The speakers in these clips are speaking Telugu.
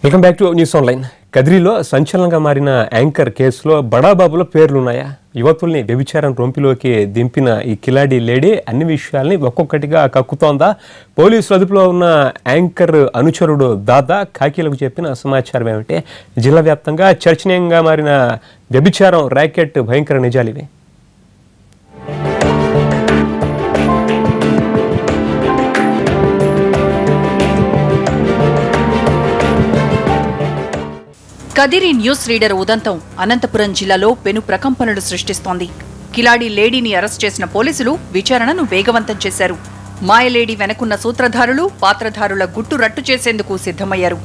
Welcome back to news online. కదిరిలో సంచలనంగా మారిన యాంకర్ కేసులో బడాబాబుల పేర్లున్నాయా? యువతుల్ని వ్యభిచారం రొంపిలోకి దింపిన ఈ కిలాడి లేడీ అన్ని విషయాల్ని ఒక్కొక్కటిగా కక్కుతోందా? పోలీసులు అదుపులో ఉన్న యాంకర్ అనుచరుడు దాదా కాకీలకు చెప్పిన సమాచారం ఏమిటి? జిల్లా వ్యాప్తంగా చర్చనీయంగా మారిన వ్యభిచారం ర్యాకెట్ భయంకర నిజాలివి. కదిరి న్యూస్ రీడర్ ఉదంతం అనంతపురం జిల్లాలో పెను ప్రకంపనలు సృష్టిస్తోంది. కిలాడి లేడీని అరెస్ట్ చేసిన పోలీసులు విచారణను వేగవంతం చేశారు. మాయలేడీ వెనకున్న సూత్రధారులు, పాత్రధారుల గుట్టు రట్టు చేసేందుకు సిద్ధమయ్యారు.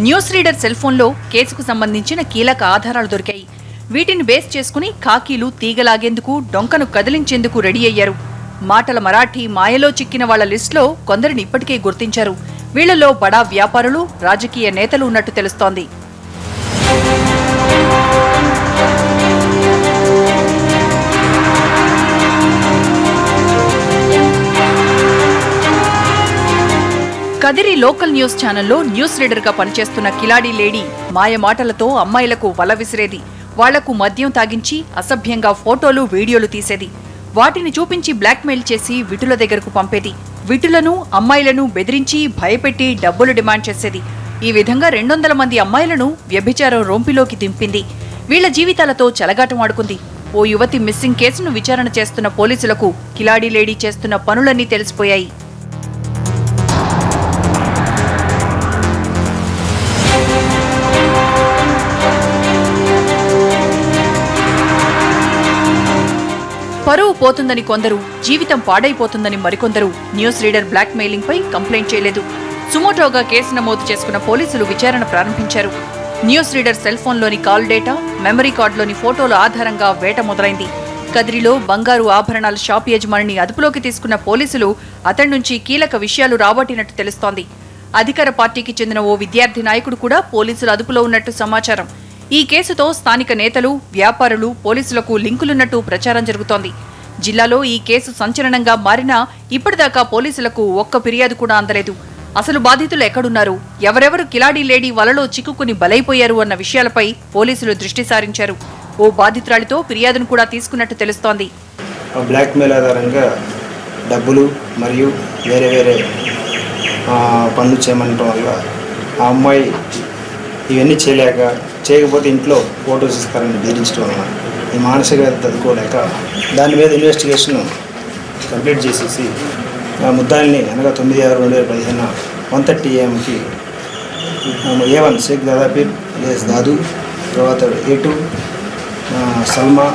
న్యూస్ రీడర్ సెల్ఫోన్లో కేసుకు సంబంధించిన కీలక ఆధారాలు దొరికాయి. వీటిని బేస్ చేసుకుని ఖాకీలు తీగలాగేందుకు, డొంకను కదిలించేందుకు రెడీ అయ్యారు. మాటల మరాఠీ మాయలో చిక్కిన వాళ్ల లిస్టులో కొందరిని ఇప్పటికే గుర్తించారు. వీళ్లలో బడా వ్యాపారులు, రాజకీయ నేతలు ఉన్నట్టు తెలుస్తోంది. కదిరి లోకల్ న్యూస్ ఛానల్లో న్యూస్ రీడర్గా పనిచేస్తున్న కిలాడి లేడీ మాయ మాటలతో అమ్మాయిలకు వల విసిరేది. వాళ్లకు మద్యం తాగించి అసభ్యంగా ఫోటోలు, వీడియోలు తీసేది. వాటిని చూపించి బ్లాక్మెయిల్ చేసి విటుల దగ్గరకు పంపేది. విటులను, అమ్మాయిలను బెదిరించి, భయపెట్టి డబ్బులు డిమాండ్ చేసేది. ఈ విధంగా 200 మంది అమ్మాయిలను వ్యభిచారం రొంపిలోకి దింపింది. వీళ్ల జీవితాలతో చెలగాటమాడుకుంది. ఓ యువతి మిస్సింగ్ కేసును విచారణ చేస్తున్న పోలీసులకు కిలాడి లేడీ చేస్తున్న పనులన్నీ తెలిసిపోయాయి. పరువు పోతుందని కొందరు, జీవితం పాడైపోతుందని మరికొందరు న్యూస్ రీడర్ బ్లాక్ మెయిలింగ్ పై కంప్లైంట్ చేయలేదు. సుమోటోగా కేసు నమోదు చేసుకున్న పోలీసులు విచారణ ప్రారంభించారు. న్యూస్ రీడర్ సెల్ ఫోన్లోని కాల్ డేటా, మెమరీ కార్డులోని ఫోటోల ఆధారంగా వేట మొదలైంది. కదిరిలో బంగారు ఆభరణాల షాప్ యజమానిని అదుపులోకి తీసుకున్న పోలీసులు అతడి నుంచి కీలక విషయాలు రాబట్టినట్టు తెలుస్తోంది. అధికార పార్టీకి చెందిన ఓ విద్యార్థి నాయకుడు కూడా పోలీసుల అదుపులో ఉన్నట్టు సమాచారం. ఈ కేసుతో స్థానిక నేతలు, వ్యాపారులు, పోలీసులకు లింకులున్నట్టు ప్రచారం జరుగుతోంది. జిల్లాలో ఈ కేసు సంచలనంగా మారినా ఇప్పటిదాకా పోలీసులకు ఒక్క ఫిర్యాదు కూడా అందలేదు. అసలు బాధితులు ఎక్కడున్నారు, ఎవరెవరు కిలాడి లేడీ వలలో చిక్కుకుని బలైపోయారు అన్న విషయాలపై పోలీసులు దృష్టి సారించారు. ఓ బాధితురాలితో ఫిర్యాదును కూడా తీసుకున్నట్టు తెలుస్తోంది. బ్లాక్ మెయిల్ ఆధారంగా డబ్బులు మరియు వేరే వేరే పనులు చేయమంటం వల్ల ఆ అమ్మాయి ఇవన్నీ చేయకపోతే ఇంట్లో ఫోటోస్ ఇస్తారని బెదిరించడం వలన ఈ మానసిక తదుకోలేక దాని మీద ఇన్వెస్టిగేషన్ కంప్లీట్ చేసేసి ముద్దాయిల్ని అనగా 9/6/2015 1:30 AM A1 Shaik Dadapeer S Dadu, తర్వాత A2 సల్మా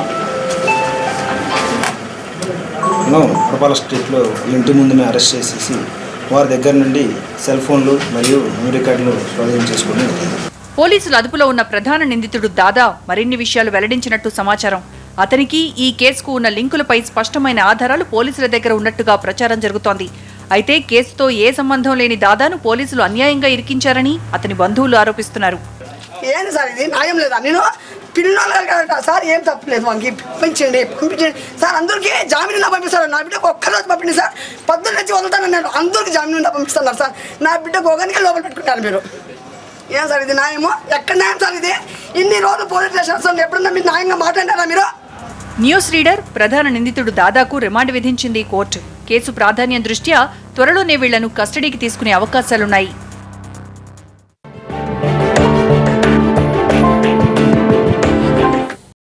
అడపాల స్ట్రీట్లో ఇంటి ముందునే అరెస్ట్ చేసేసి వారి దగ్గర నుండి సెల్ ఫోన్లు మరియు మెమరీ కార్డులు స్వాధీనం చేసుకుని పోలీసుల అదుపులో ఉన్న ప్రధాన నిందితుడు దాదా మరిన్ని విషయాలు వెల్లడించినట్టు సమాచారం. అతనికి ఈ కేసుకు ఉన్న లింకులపై స్పష్టమైన ఆధారాలు పోలీసుల దగ్గర ఉన్నట్టుగా ప్రచారం జరుగుతోంది. అయితే కేసుతో ఏ సంబంధం లేని దాదాను పోలీసులు అన్యాయంగా ఇరికించారని అతని బంధువులు ఆరోపిస్తున్నారు. ఏంటి సార్ ఇది న్యాయం లేదా? నేను పిల్లలు సార్ ఏం తప్పలేదు, మనకి పంపించండి సార్, అందరికీ జామీన్ పంపిస్తారు. నా బిడ్డకు ఒక్కరోజు పంపించండి సార్, 10 నుంచి వదులుతాను, నేను అందరికీ జామీన్ పంపిస్తున్నారు సార్. నా బిడ్డకు ఒకరికి లోపల పెట్టుకుంటాను. మీరు ఏం సార్ ఇది న్యాయమో? ఎక్కడ న్యాయం సార్ ఇది? ఇన్ని రోజులు పోలీస్ స్టేషన్ ఎప్పుడన్నా మీరు న్యాయంగా మాట్లాడారా మీరు? న్యూస్ రీడర్ ప్రధాన నిందితుడు దాదాకు రిమాండ్ విధించింది కోర్టు. కేసు ప్రాధాన్యం దృష్ట్యా త్వరలోనే వీళ్లను కస్టడీకి తీసుకునే అవకాశాలున్నాయి.